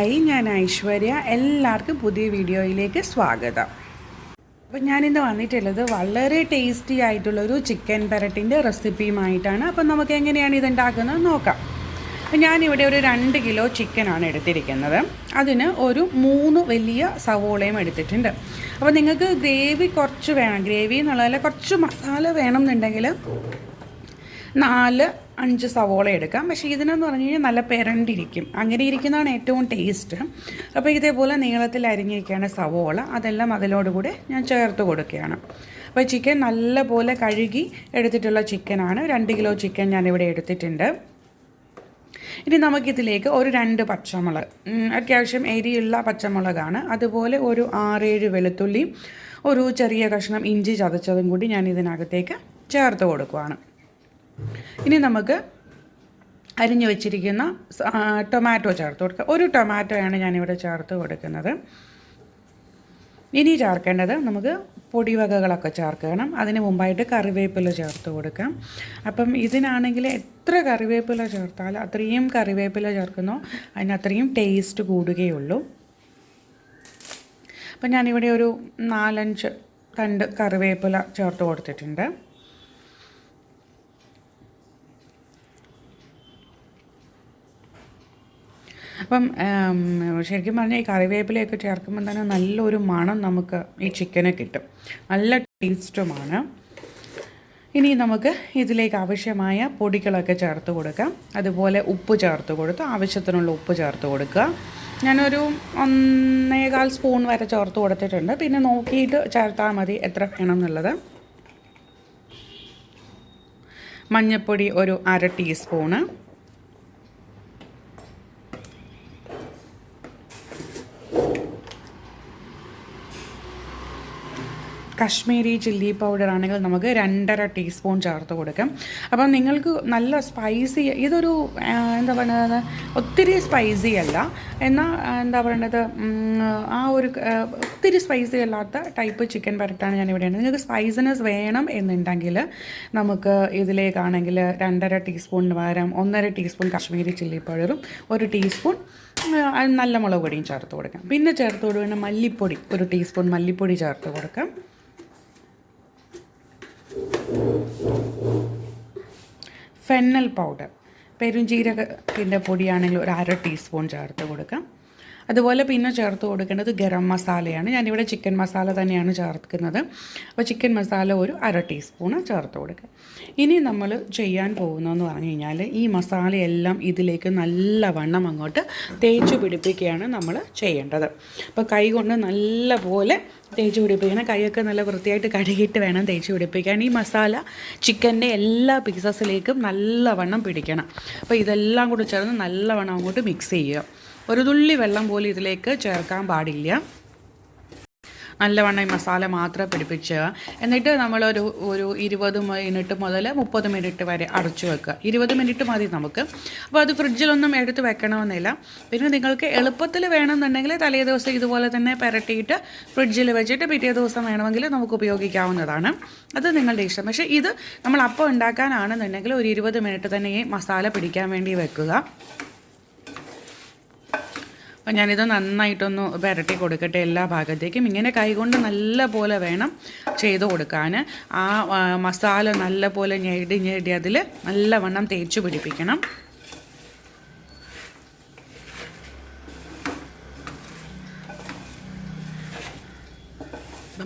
Hi, ഞാൻ ഐശ്വര്യ. എല്ലാവർക്കും പുതിയ വീഡിയോയിലേക്ക് സ്വാഗതം. അപ്പോൾ ഞാനിന്ന് വന്നിട്ടുള്ളത് വളരെ ടേസ്റ്റി ആയിട്ടുള്ളൊരു ചിക്കൻ പെരട്ടിൻ്റെ റെസിപ്പിയുമായിട്ടാണ്. അപ്പം നമുക്ക് എങ്ങനെയാണ് ഇതുണ്ടാക്കുന്നത് നോക്കാം. അപ്പോൾ ഞാനിവിടെ ഒരു 2 കിലോ ചിക്കനാണ് എടുത്തിരിക്കുന്നത്. അതിന് ഒരു 3 വലിയ സവോളയും എടുത്തിട്ടുണ്ട്. അപ്പോൾ നിങ്ങൾക്ക് ഗ്രേവി കുറച്ച് വേണം, ഗ്രേവി എന്നുള്ളതിൽ കുറച്ച് മസാല വേണം എന്നുണ്ടെങ്കിൽ 4-5 സവോള എടുക്കാം. പക്ഷേ ഇതിനെന്ന് പറഞ്ഞു കഴിഞ്ഞാൽ നല്ല പെരണ്ടിരിക്കും, അങ്ങനെ ഇരിക്കുന്നതാണ് ഏറ്റവും ടേസ്റ്റ്. അപ്പോൾ ഇതേപോലെ നീളത്തിൽ അരിഞ്ഞിരിക്കുകയാണ് സവോള, അതെല്ലാം അതിലോടുകൂടെ ഞാൻ ചേർത്ത് കൊടുക്കുകയാണ്. അപ്പോൾ ചിക്കൻ നല്ലപോലെ കഴുകി എടുത്തിട്ടുള്ള ചിക്കനാണ്. 2 കിലോ ചിക്കൻ ഞാനിവിടെ എടുത്തിട്ടുണ്ട്. ഇനി നമുക്കിതിലേക്ക് ഒരു 2 പച്ചമുളക്, അത്യാവശ്യം എരിയുള്ള പച്ചമുളകാണ്, അതുപോലെ ഒരു 6-7 വെളുത്തുള്ളിയും ഒരു ചെറിയ കഷ്ണം ഇഞ്ചി ചതച്ചതും കൂടി ഞാൻ ഇതിനകത്തേക്ക് ചേർത്ത് കൊടുക്കുകയാണ്. ഇനി നമുക്ക് അരിഞ്ഞു വെച്ചിരിക്കുന്ന ടൊമാറ്റോ ചേർത്ത് കൊടുക്കുക. ഒരു ടൊമാറ്റോയാണ് ഞാനിവിടെ ചേർത്ത് കൊടുക്കുന്നത്. ഇനി ചേർക്കേണ്ടത് നമുക്ക് പൊടിവകകളൊക്കെ ചേർക്കണം. അതിന് മുമ്പായിട്ട് കറിവേപ്പില ചേർത്ത് കൊടുക്കാം. അപ്പം ഇതിനാണെങ്കിൽ എത്ര കറിവേപ്പില ചേർത്താലും അത്രയും കറിവേപ്പില ചേർക്കുന്നോ അതിനത്രയും ടേസ്റ്റ് കൂടുകയുള്ളൂ. അപ്പം ഞാനിവിടെ ഒരു 4-5 തണ്ട് കറിവേപ്പില ചേർത്ത് കൊടുത്തിട്ടുണ്ട്. അപ്പം ശരിക്കും പറഞ്ഞാൽ ഈ കറിവേപ്പിലയൊക്കെ ചേർക്കുമ്പോൾ തന്നെ നല്ലൊരു മണം നമുക്ക് ഈ ചിക്കന് കിട്ടും, നല്ല ടേസ്റ്റുമാണ്. ഇനി നമുക്ക് ഇതിലേക്ക് ആവശ്യമായ പൊടികളൊക്കെ ചേർത്ത് കൊടുക്കാം. അതുപോലെ ഉപ്പ് ചേർത്ത് കൊടുത്ത് ആവശ്യത്തിനുള്ള ഉപ്പ് ചേർത്ത് കൊടുക്കുക. ഞാനൊരു 1.25 സ്പൂൺ വരെ ചേർത്ത് കൊടുത്തിട്ടുണ്ട്. പിന്നെ നോക്കിയിട്ട് ചേർത്താൽ മതി എത്ര വേണം എന്നുള്ളത്. മഞ്ഞൾപ്പൊടി ഒരു 1/2 ടീസ്പൂണ്, കശ്മീരി ചില്ലി പൗഡർ ആണെങ്കിൽ നമുക്ക് 2.5 ടീസ്പൂൺ ചേർത്ത് കൊടുക്കാം. അപ്പം നിങ്ങൾക്ക് നല്ല സ്പൈസി, ഇതൊരു എന്താ പറയുന്നത്, ഒത്തിരി സ്പൈസി അല്ല, എന്നാൽ എന്താ പറയേണ്ടത്, ആ ഒരു ഒത്തിരി സ്പൈസി അല്ലാത്ത ടൈപ്പ് ചിക്കൻ പെരട്ടാണ് ഞാനിവിടെ. നിങ്ങൾക്ക് സ്പൈസിനെസ് വേണം എന്നുണ്ടെങ്കിൽ നമുക്ക് ഇതിലേക്കാണെങ്കിൽ 2.5 ടീസ്പൂണിന് പകരം 1.5 ടീസ്പൂൺ കശ്മീരി ചില്ലി പൗഡറും 1 ടീസ്പൂൺ നല്ല മുളക് പൊടിയും ചേർത്ത് കൊടുക്കാം. പിന്നെ ചേർത്ത് കൊടുക്കുന്ന മല്ലിപ്പൊടി, 1 ടീസ്പൂൺ മല്ലിപ്പൊടി ചേർത്ത് കൊടുക്കാം. ഫെന്നൽ പൗഡർ, പെരുംജീരകത്തിൻ്റെ പൊടിയാണെങ്കിൽ ഒരു 1/2 ടീസ്പൂൺ ചേർത്ത് കൊടുക്കാം. അതുപോലെ പിന്നെ ചേർത്ത് കൊടുക്കേണ്ടത് ഗരം മസാലയാണ്. ഞാനിവിടെ ചിക്കൻ മസാല തന്നെയാണ് ചേർക്കുന്നത്. അപ്പോൾ ചിക്കൻ മസാല ഒരു 1/2 ടീസ്പൂണ് ചേർത്ത് കൊടുക്കുക. ഇനി നമ്മൾ ചെയ്യാൻ പോകുന്നതെന്ന് പറഞ്ഞു കഴിഞ്ഞാൽ ഈ മസാലയെല്ലാം ഇതിലേക്ക് നല്ലവണ്ണം അങ്ങോട്ട് തേച്ച് പിടിപ്പിക്കുകയാണ് നമ്മൾ ചെയ്യേണ്ടത്. അപ്പോൾ കൈ കൊണ്ട് നല്ലപോലെ തേച്ച് പിടിപ്പിക്കണം. കൈയൊക്കെ നല്ല വൃത്തിയായിട്ട് കഴുകിയിട്ട് വേണം തേച്ച് പിടിപ്പിക്കാൻ. ഈ മസാല ചിക്കൻ്റെ എല്ലാ പീസസിലേക്കും നല്ലവണ്ണം പിടിക്കണം. അപ്പോൾ ഇതെല്ലാം കൂടി ചേർന്ന് നല്ലവണ്ണം അങ്ങോട്ട് മിക്സ് ചെയ്യുക. ഒരു തുള്ളി വെള്ളം പോലും ഇതിലേക്ക് ചേർക്കാൻ പാടില്ല. നല്ലവണ്ണം ഈ മസാല മാത്രം പിടിപ്പിച്ച് എന്നിട്ട് നമ്മളൊരു 20 മിനിറ്റ് മുതൽ 30 മിനിറ്റ് വരെ അടച്ചു വെക്കുക. 20 മിനിറ്റ് മതി നമുക്ക്. അപ്പോൾ അത് ഫ്രിഡ്ജിലൊന്നും എടുത്ത് വെക്കണമെന്നില്ല. പിന്നെ നിങ്ങൾക്ക് എളുപ്പത്തിൽ വേണമെന്നുണ്ടെങ്കിൽ തലേ ദിവസം ഇതുപോലെ തന്നെ പുരട്ടിയിട്ട് ഫ്രിഡ്ജിൽ വെച്ചിട്ട് പിറ്റേ ദിവസം വേണമെങ്കിൽ നമുക്ക് ഉപയോഗിക്കാവുന്നതാണ്. അത് നിങ്ങളുടെ ഇഷ്ടം. പക്ഷേ ഇത് നമ്മൾ അപ്പം ഉണ്ടാക്കാനാണെന്നുണ്ടെങ്കിൽ ഒരു 20 മിനിറ്റ് തന്നെ ഈ മസാല പിടിക്കാൻ വേണ്ടി വെക്കുക. അപ്പോൾ ഞാനിത് നന്നായിട്ടൊന്ന് പുരട്ടി കൊടുക്കട്ടെ എല്ലാ ഭാഗത്തേക്കും. ഇങ്ങനെ കൈകൊണ്ട് നല്ല പോലെ വേണം ചെയ്ത് കൊടുക്കാൻ. ആ മസാല നല്ല പോലെ ഞെടി അതിൽ നല്ലവണ്ണം തേച്ച് പിടിപ്പിക്കണം.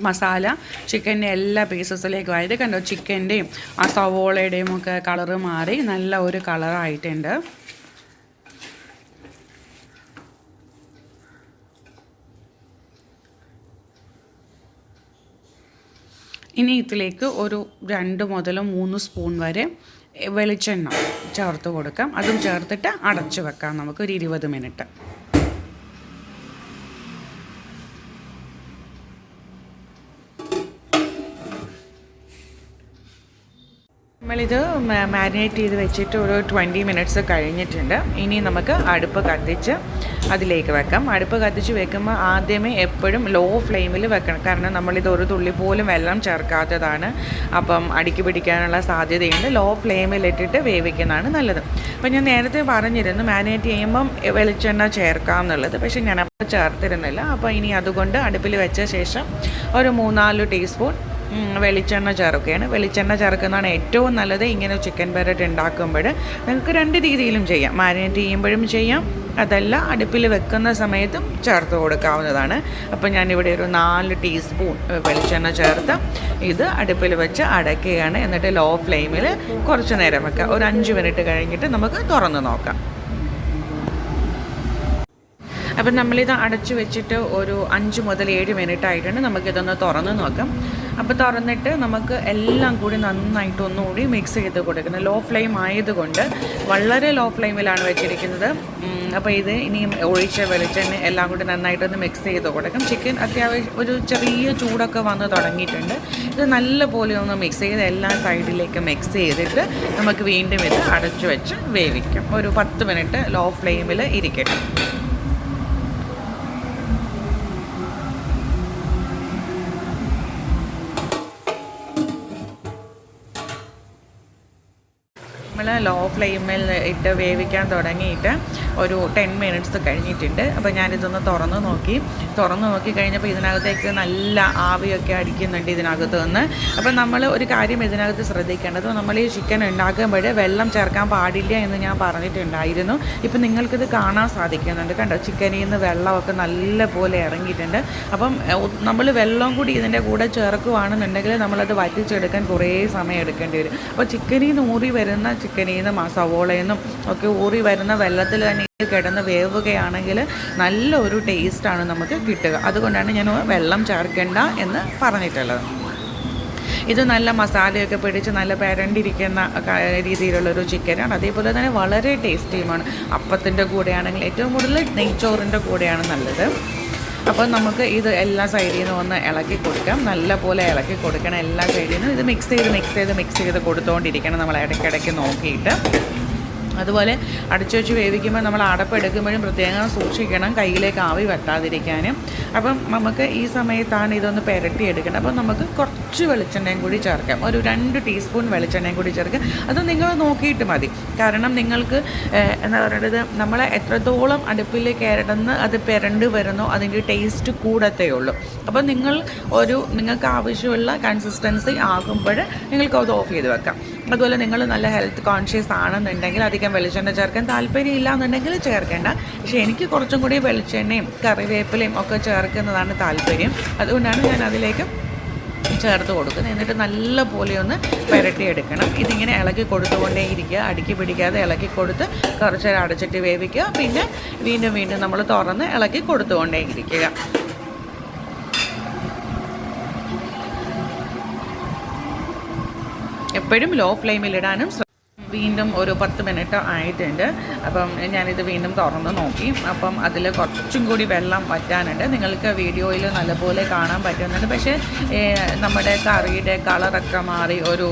മസാല ചിക്കൻ്റെ എല്ലാ പീസസിലേക്കും ആയത് കണ്ടോ, ചിക്കൻ്റെയും ആ സവോളയുടെയും ഒക്കെ കളറ് മാറി നല്ല ഒരു കളറായിട്ടുണ്ട്. ഇനി ഇതിലേക്ക് ഒരു 2 മുതൽ 3 സ്പൂൺ വരെ വെളിച്ചെണ്ണ ചേർത്ത് കൊടുക്കാം. അതും ചേർത്തിട്ട് അടച്ചു വെക്കാം നമുക്ക് ഒരു 20 മിനിറ്റ്. നമ്മളിത് മാരിനേറ്റ് ചെയ്ത് വെച്ചിട്ട് ഒരു 20 മിനിറ്റ്സ് കഴിഞ്ഞിട്ടുണ്ട്. ഇനി നമുക്ക് അടുപ്പ് കത്തിച്ച് അതിലേക്ക് വെക്കാം. അടുപ്പ് കത്തിച്ച് വെക്കുമ്പോൾ ആദ്യമേ എപ്പോഴും ലോ ഫ്ലെയിമിൽ വെക്കണം. കാരണം നമ്മളിത് ഒരു തുള്ളി പോലും വെള്ളം ചേർക്കാത്തതാണ്. അപ്പം അടിക്ക് പിടിക്കാനുള്ള സാധ്യതയുണ്ട്. ലോ ഫ്ലെയിമിലിട്ടിട്ട് വേവിക്കുന്നതാണ് നല്ലത്. അപ്പം ഞാൻ നേരത്തെ പറഞ്ഞിരുന്നു മാരിനേറ്റ് ചെയ്യുമ്പം വെളിച്ചെണ്ണ ചേർക്കാം എന്നുള്ളത്. പക്ഷേ ഞാനപ്പോൾ ചേർത്തിരുന്നില്ല. അപ്പോൾ ഇനി അതുകൊണ്ട് അടുപ്പിൽ വെച്ച ശേഷം ഒരു 3-4 ടീസ്പൂൺ വെളിച്ചെണ്ണ ചേർക്കുകയാണ്. വെളിച്ചെണ്ണ ചേർക്കുന്നതാണ് ഏറ്റവും നല്ലത്. ഇങ്ങനെ ചിക്കൻ പെരട്ട് ഉണ്ടാക്കുമ്പോൾ നിങ്ങൾക്ക് 2 രീതിയിലും ചെയ്യാം. മാരിനേറ്റ് ചെയ്യുമ്പോഴും ചെയ്യാം, അതല്ല അടുപ്പിൽ വെക്കുന്ന സമയത്തും ചേർത്ത് കൊടുക്കാവുന്നതാണ്. അപ്പോൾ ഞാനിവിടെ ഒരു 4 ടീസ്പൂൺ വെളിച്ചെണ്ണ ചേർത്ത് ഇത് അടുപ്പിൽ വെച്ച് അടയ്ക്കുകയാണ്. എന്നിട്ട് ലോ ഫ്ലെയിമിൽ കുറച്ച് നേരം വെക്കുക. ഒരു 5 മിനിറ്റ് കഴിഞ്ഞിട്ട് നമുക്ക് തുറന്ന് നോക്കാം. അപ്പം നമ്മളിത് അടച്ചു വെച്ചിട്ട് ഒരു 5 മുതൽ 7 മിനിറ്റ് ആയിട്ടുണ്ട്. നമുക്കിതൊന്ന് തുറന്ന് നോക്കാം. അപ്പോൾ തുറന്നിട്ട് നമുക്ക് എല്ലാം കൂടി നന്നായിട്ട് ഒന്നുകൂടി മിക്സ് ചെയ്ത് കൊടുക്കണം. ലോ ഫ്ലെയിം ആയതുകൊണ്ട് വളരെ ലോ ഫ്ലെയിമിലാണ് വെച്ചിരിക്കുന്നത്. അപ്പോൾ ഇത് ഇനിയും ഒഴിച്ച വെളിച്ചെണ്ണ എല്ലാം കൂടി നന്നായിട്ടൊന്ന് മിക്സ് ചെയ്ത് കൊടുക്കാം. ചിക്കൻ അത്യാവശ്യം ഒരു ചെറിയ ചൂടൊക്കെ വന്ന് തുടങ്ങിയിട്ടുണ്ട്. ഇത് നല്ലപോലെ ഒന്ന് മിക്സ് ചെയ്ത് എല്ലാ സൈഡിലേക്ക് മിക്സ് ചെയ്തിട്ട് നമുക്ക് വീണ്ടും ഇത് അടച്ചു വെച്ച് വേവിക്കാം. ഒരു 10 മിനിറ്റ് ലോ ഫ്ലെയിമിൽ ഇരിക്കട്ടെ. ലോ ഫ്ലെയിമിൽ ഇട്ട് വേവിക്കാൻ തുടങ്ങിയിട്ട് ഒരു 10 മിനിറ്റ്സ് കഴിഞ്ഞിട്ടുണ്ട്. അപ്പോൾ ഞാനിതൊന്ന് തുറന്ന് നോക്കി കഴിഞ്ഞപ്പോൾ ഇതിനകത്തേക്ക് നല്ല ആവിയൊക്കെ അടിക്കുന്നുണ്ട് ഇതിനകത്ത് നിന്ന്. അപ്പോൾ നമ്മൾ ഒരു കാര്യം ഇതിനകത്ത് ശ്രദ്ധിക്കേണ്ടത്, നമ്മൾ ഈ ചിക്കൻ ഉണ്ടാക്കുമ്പോൾ വെള്ളം ചേർക്കാൻ പാടില്ല എന്ന് ഞാൻ പറഞ്ഞിട്ടുണ്ടായിരുന്നു. ഇപ്പം നിങ്ങൾക്കിത് കാണാൻ സാധിക്കുന്നുണ്ട്, കണ്ടോ, ചിക്കനിൽ നിന്ന് വെള്ളമൊക്കെ നല്ല പോലെ ഇറങ്ങിയിട്ടുണ്ട്. അപ്പം നമ്മൾ വെള്ളം കൂടി ഇതിൻ്റെ കൂടെ ചേർക്കുകയാണെന്നുണ്ടെങ്കിൽ നമ്മളത് വറ്റിച്ചെടുക്കാൻ കുറേ സമയം എടുക്കേണ്ടി വരും. അപ്പോൾ ചിക്കനിൽ നിന്ന് ഊറി വരുന്ന ചിക്കനിൽ നിന്നും സവോളയിൽ നിന്നും ഒക്കെ ഊറി വരുന്ന വെള്ളത്തിൽ തന്നെ കിടന്ന് വേവുകയാണെങ്കിൽ നല്ലൊരു ടേസ്റ്റാണ് നമുക്ക് കിട്ടുക. അതുകൊണ്ടാണ് ഞാൻ വെള്ളം ചേർക്കേണ്ട എന്ന് പറഞ്ഞിട്ടുള്ളത്. ഇത് നല്ല മസാലയൊക്കെ പിടിച്ച് നല്ല പെരണ്ടിരിക്കുന്ന രീതിയിലുള്ളൊരു ചിക്കനാണ്. അതേപോലെ തന്നെ വളരെ ടേസ്റ്റിയുമാണ്. അപ്പത്തിൻ്റെ കൂടെയാണെങ്കിൽ ഏറ്റവും കൂടുതൽ നെയ്ച്ചോറിൻ്റെ കൂടെയാണ് നല്ലത്. അപ്പോൾ നമുക്ക് ഇത് എല്ലാ സൈഡിൽ നിന്നും ഒന്ന് ഇളക്കി കൊടുക്കാം. നല്ല പോലെ ഇളക്കി കൊടുക്കണം എല്ലാ സൈഡിൽ നിന്നും. ഇത് മിക്സ് ചെയ്ത് കൊടുത്തുകൊണ്ടിരിക്കണം നമ്മൾ ഇടയ്ക്കിടയ്ക്ക് നോക്കിയിട്ട്. അതുപോലെ അടച്ചു വെച്ച് വേവിക്കുമ്പോൾ നമ്മൾ അടപ്പെടുക്കുമ്പോഴും പ്രത്യേകം സൂക്ഷിക്കണം, കയ്യിലേക്ക് ആവി വെട്ടാതിരിക്കാനും. അപ്പം നമുക്ക് ഈ സമയത്താണ് ഇതൊന്ന് പുരട്ടിയെടുക്കേണ്ടത്. അപ്പം നമുക്ക് കുറച്ച് വെളിച്ചെണ്ണയും കൂടി ചേർക്കാം. ഒരു 2 ടീസ്പൂൺ വെളിച്ചെണ്ണയും കൂടി ചേർക്കാം. അത് നിങ്ങൾ നോക്കിയിട്ട് മതി. കാരണം നിങ്ങൾക്ക് എന്താ പറയുന്നത്, നമ്മൾ എത്രത്തോളം അടുപ്പിൽ കിടന്ന് അത് പുരണ്ട് വരുന്നോ അതിൻ്റെ ടേസ്റ്റ് കൂടത്തേ ഉള്ളൂ. അപ്പം നിങ്ങൾക്ക് ആവശ്യമുള്ള കൺസിസ്റ്റൻസി ആകുമ്പോൾ നിങ്ങൾക്ക് അത് ഓഫ് ചെയ്ത് വെക്കാം. അതുപോലെ നിങ്ങൾ നല്ല ഹെൽത്ത് കോൺഷ്യസ് ആണെന്നുണ്ടെങ്കിൽ അധികം വെളിച്ചെണ്ണ ചേർക്കാൻ താല്പര്യമില്ല എന്നുണ്ടെങ്കിൽ ചേർക്കേണ്ട. പക്ഷേ എനിക്ക് കുറച്ചും കൂടി വെളിച്ചെണ്ണയും കറിവേപ്പിലയും ഒക്കെ ചേർക്കുന്നതാണ് താല്പര്യം. അതുകൊണ്ടാണ് ഞാൻ അതിലേക്ക് ചേർത്ത് കൊടുക്കുന്നത്. എന്നിട്ട് നല്ല പോലെ ഒന്ന് പുരട്ടിയെടുക്കണം. ഇതിങ്ങനെ ഇളക്കി കൊടുത്തുകൊണ്ടേ ഇരിക്കുക, അടിക്ക് പിടിക്കാതെ ഇളക്കി കൊടുത്ത് കുറച്ച് നേരം അടച്ചിട്ട് വേവിക്കുക. പിന്നെ വീണ്ടും നമ്മൾ തുറന്ന് ഇളക്കി കൊടുത്തുകൊണ്ടേ ഇരിക്കുക. എപ്പോഴും ലോ ഫ്ലെയിമിലിടാനും വീണ്ടും ഒരു 10 മിനിറ്റ് ആയിട്ടുണ്ട്. അപ്പം ഞാനിത് വീണ്ടും തുറന്ന് നോക്കി. അപ്പം അതിൽ കുറച്ചും കൂടി വെള്ളം വറ്റാനുണ്ട്. നിങ്ങൾക്ക് വീഡിയോയിൽ നല്ലപോലെ കാണാൻ പറ്റുന്നുണ്ട്. പക്ഷേ നമ്മുടെ കറിയുടെ കളറൊക്കെ മാറി ഒരു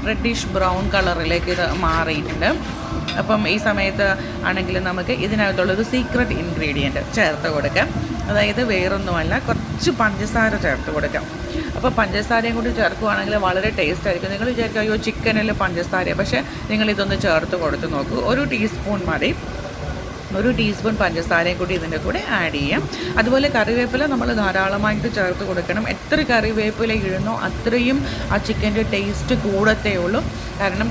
റെഡിഷ് ബ്രൗൺ കളറിലേക്ക് ഇത് മാറിയിട്ടുണ്ട്. അപ്പം ഈ സമയത്ത് ആണെങ്കിൽ നമുക്ക് ഇതിനകത്തുള്ളൊരു സീക്രട്ട് ഇൻഗ്രീഡിയൻറ്റ് ചേർത്ത് കൊടുക്കാം. അതായത് വേറൊന്നുമല്ല, കുറച്ച് പഞ്ചസാര ചേർത്ത് കൊടുക്കാം. അപ്പോൾ പഞ്ചസാരയും കൂടി ചേർക്കുകയാണെങ്കിൽ വളരെ ടേസ്റ്റ് ആയിരിക്കും. നിങ്ങൾ വിചാരിക്കുക അയ്യോ ചിക്കനിൽ പഞ്ചസാര, പക്ഷേ നിങ്ങളിതൊന്ന് ചേർത്ത് കൊടുത്ത് നോക്കൂ. 1 ടീസ്പൂൺ മതി. 1 ടീസ്പൂൺ പഞ്ചസാരയും കൂടി ഇതിൻ്റെ കൂടെ ആഡ് ചെയ്യാം. അതുപോലെ കറിവേപ്പില നമ്മൾ ധാരാളമായിട്ട് ചേർത്ത് കൊടുക്കണം. എത്ര കറിവേപ്പില ഇടുന്നോ അത്രയും ആ ചിക്കൻ്റെ ടേസ്റ്റ് കൂടത്തേ ഉള്ളൂ. കാരണം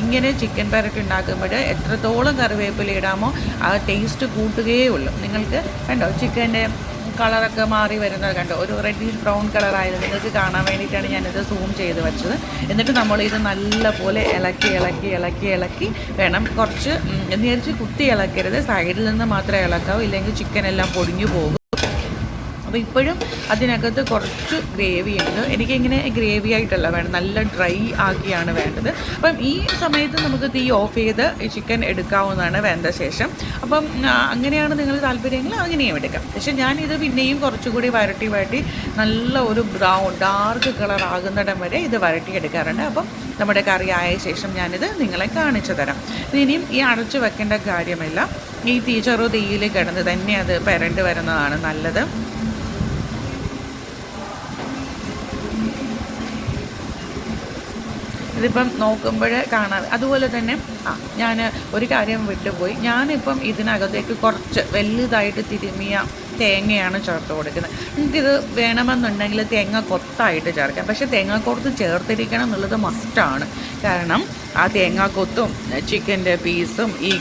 ഇങ്ങനെ ചിക്കൻ പെരട്ട് ഉണ്ടാക്കുമ്പോൾ എത്രത്തോളം കറിവേപ്പില ഇടാമോ ആ ടേസ്റ്റ് കൂട്ടുകയേ ഉള്ളൂ. നിങ്ങൾക്ക് കണ്ടോ ചിക്കൻ്റെ കളറൊക്കെ മാറി വരുന്നത് കണ്ടോ, ഒരു റെഡിഷ് ബ്രൗൺ കളറായത് നിങ്ങൾക്ക് കാണാൻ വേണ്ടിയിട്ടാണ് ഞാനിത് സൂം ചെയ്ത് വെച്ചത്. എന്നിട്ട് നമ്മളിത് നല്ല പോലെ ഇളക്കി വേണം. കുറച്ച് നേരിച്ച് കുത്തി ഇളക്കരുത്, സൈഡിൽ നിന്ന് മാത്രമേ ഇളക്കാവൂ, ഇല്ലെങ്കിൽ ചിക്കൻ എല്ലാം പൊടിഞ്ഞു പോകും. അപ്പോൾ ഇപ്പോഴും അതിനകത്ത് കുറച്ച് ഗ്രേവി ഉണ്ട്. എനിക്കിങ്ങനെ ഗ്രേവി ആയിട്ടല്ല വേണം, നല്ല ഡ്രൈ ആക്കിയാണ് വേണ്ടത്. അപ്പം ഈ സമയത്ത് നമുക്ക് തീ ഓഫ് ചെയ്ത് ചിക്കൻ എടുക്കാവുന്നതാണ് വെന്ത ശേഷം. അപ്പം അങ്ങനെയാണ് നിങ്ങൾ താല്പര്യമെങ്കിൽ അങ്ങനെയും എടുക്കാം. പക്ഷേ ഞാനിത് പിന്നെയും കുറച്ചുകൂടി വരട്ടി നല്ല ഒരു ഡാർക്ക് കളർ ആകുന്നിടം വരെ ഇത് വരട്ടിയെടുക്കാറുണ്ട്. അപ്പം നമ്മുടെ കറി ആയ ശേഷം ഞാനിത് നിങ്ങളെ കാണിച്ചു തരാം. ഇനിയും ഈ അടച്ചു വെക്കേണ്ട കാര്യമില്ല, ഈ ചെറു തീയിൽ കിടന്ന് തന്നെ അത് പെരണ്ട് വരുന്നതാണ് നല്ലത്. ഇതിപ്പം നോക്കുമ്പോൾ കാണാം. അതുപോലെ തന്നെ ഞാൻ ഒരു കാര്യം വിട്ടുപോയി, ഞാനിപ്പം ഇതിനകത്തേക്ക് കുറച്ച് വലുതായിട്ട് തിരുമിയ തേങ്ങയാണ് ചേർത്ത് കൊടുക്കുന്നത്. നിങ്ങൾക്കിത് വേണമെന്നുണ്ടെങ്കിൽ തേങ്ങ കൊത്തായിട്ട് ചേർക്കാം, പക്ഷേ തേങ്ങാക്കൊത്ത് ചേർത്തിരിക്കണം എന്നുള്ളത് മസ്റ്റാണ്. കാരണം ആ തേങ്ങാക്കൊത്തും ചിക്കൻ്റെ പീസും ഈ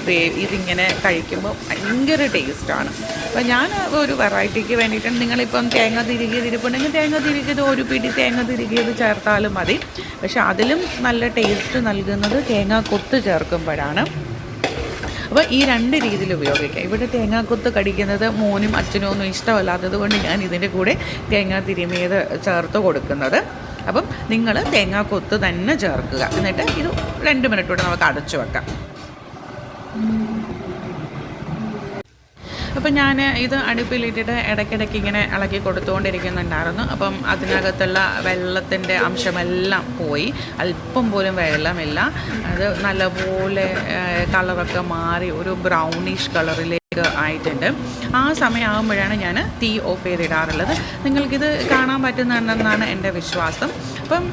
ഇതിങ്ങനെ കഴിക്കുമ്പോൾ ഭയങ്കര ടേസ്റ്റാണ്. അപ്പോൾ ഞാൻ ഒരു വെറൈറ്റിക്ക് വേണ്ടിയിട്ടാണ്. നിങ്ങളിപ്പം തേങ്ങ തിരികിയതിരിപ്പുണ്ടെങ്കിൽ തേങ്ങ തിരികിയത് ഒരു പിടി തേങ്ങ തിരികിയത് ചേർത്താലും മതി. പക്ഷെ അതിലും നല്ല ടേസ്റ്റ് നൽകുന്നത് തേങ്ങാക്കൊത്ത് ചേർക്കുമ്പോഴാണ്. അപ്പോൾ ഈ രണ്ട് രീതിയിൽ ഉപയോഗിക്കാം. ഇവിടെ തേങ്ങാക്കൊത്ത് കടിക്കുന്നത് മോനും അച്ഛനും ഒന്നും ഇഷ്ടമല്ലാത്തത് കൊണ്ട് ഞാൻ ഇതിൻ്റെ കൂടെ തേങ്ങ തിരുമിയത് ചേർത്ത് കൊടുക്കുന്നത്. അപ്പം നിങ്ങൾ തേങ്ങാക്കൊത്ത് തന്നെ ചേർക്കുക. എന്നിട്ട് ഇത് 2 മിനിറ്റ് കൂടെ നമുക്ക് അടച്ചു വെക്കാം. അപ്പം ഞാൻ ഇത് അടുപ്പിലിട്ടിട്ട് ഇടയ്ക്കിടയ്ക്ക് ഇങ്ങനെ ഇളക്കി കൊടുത്തുകൊണ്ടിരിക്കുന്നുണ്ടായിരുന്നു. അപ്പം അതിനകത്തുള്ള വെള്ളത്തിൻ്റെ അംശമെല്ലാം പോയി, അല്പം പോലും വെള്ളമില്ല. അത് നല്ലപോലെ കളറൊക്കെ മാറി ഒരു ബ്രൗണിഷ് കളറിലേക്ക് ആയിട്ടുണ്ട്. ആ സമയമാകുമ്പോഴാണ് ഞാൻ തീ ഓഫ് ചെയ്തിടാറുള്ളത്. നിങ്ങൾക്കിത് കാണാൻ പറ്റുന്നുണ്ടെന്നാണ് എൻ്റെ വിശ്വാസം. അപ്പം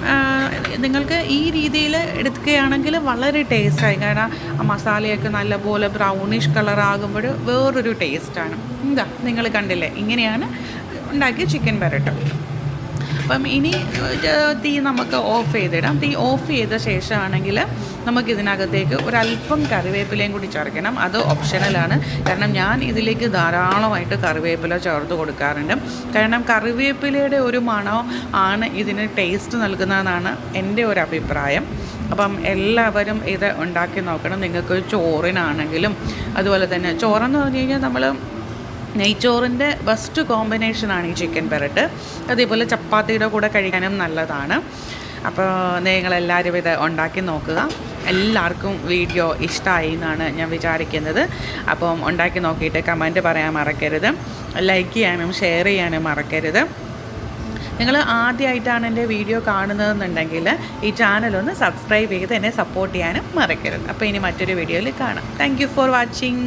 നിങ്ങൾക്ക് ഈ രീതിയിൽ എടുക്കുകയാണെങ്കിൽ വളരെ ടേസ്റ്റായി. കാരണം ആ മസാലയൊക്കെ നല്ലപോലെ ബ്രൗണിഷ് കളറാകുമ്പോൾ വേറൊരു ടേസ്റ്റാണ്. എന്താ നിങ്ങൾ കണ്ടില്ലേ, ഇങ്ങനെയാണ് ഉണ്ടാക്കിയ ചിക്കൻ പെരട്ട്. അപ്പം ഇനി തീ നമുക്ക് ഓഫ് ചെയ്തിടാം. തീ ഓഫ് ചെയ്ത ശേഷമാണെങ്കിൽ നമുക്കിതിനകത്തേക്ക് ഒരല്പം കറിവേപ്പിലയും കൂടി ചേർക്കണം. അത് ഓപ്ഷണലാണ്. കാരണം ഞാൻ ഇതിലേക്ക് ധാരാളമായിട്ട് കറിവേപ്പില ചേർത്ത് കൊടുക്കാറുണ്ട്. കാരണം കറിവേപ്പിലയുടെ ഒരു മണം ആണ് ഇതിന് ടേസ്റ്റ് നൽകുന്നതെന്നാണ് എൻ്റെ ഒരു അഭിപ്രായം. അപ്പം എല്ലാവരും ഇത് ഉണ്ടാക്കി നോക്കണം. നിങ്ങൾക്ക് ചോറിനാണെങ്കിലും അതുപോലെ തന്നെ ചോറെന്ന് പറഞ്ഞു കഴിഞ്ഞാൽ നമ്മൾ നെയ്ച്ചോറിൻ്റെ ബെസ്റ്റ് കോമ്പിനേഷനാണ് ഈ ചിക്കൻ പെരട്ട്. അതേപോലെ ചപ്പാത്തിയുടെ കൂടെ കഴിക്കാനും നല്ലതാണ്. അപ്പോൾ നിങ്ങളെല്ലാവരും ഇത് ഉണ്ടാക്കി നോക്കുക. എല്ലാവർക്കും വീഡിയോ ഇഷ്ടമായി എന്നാണ് ഞാൻ വിചാരിക്കുന്നത്. അപ്പം ഉണ്ടാക്കി നോക്കിയിട്ട് കമൻറ്റ് പറയാൻ മറക്കരുത്. ലൈക്ക് ചെയ്യാനും ഷെയർ ചെയ്യാനും മറക്കരുത്. നിങ്ങൾ ആദ്യമായിട്ടാണ് എൻ്റെ വീഡിയോ കാണുന്നതെന്നുണ്ടെങ്കിൽ ഈ ചാനലൊന്ന് സബ്സ്ക്രൈബ് ചെയ്ത് എന്നെ സപ്പോർട്ട് ചെയ്യാനും മറക്കരുത്. അപ്പോൾ ഇനി മറ്റൊരു വീഡിയോയിൽ കാണാം. Thank you for watching.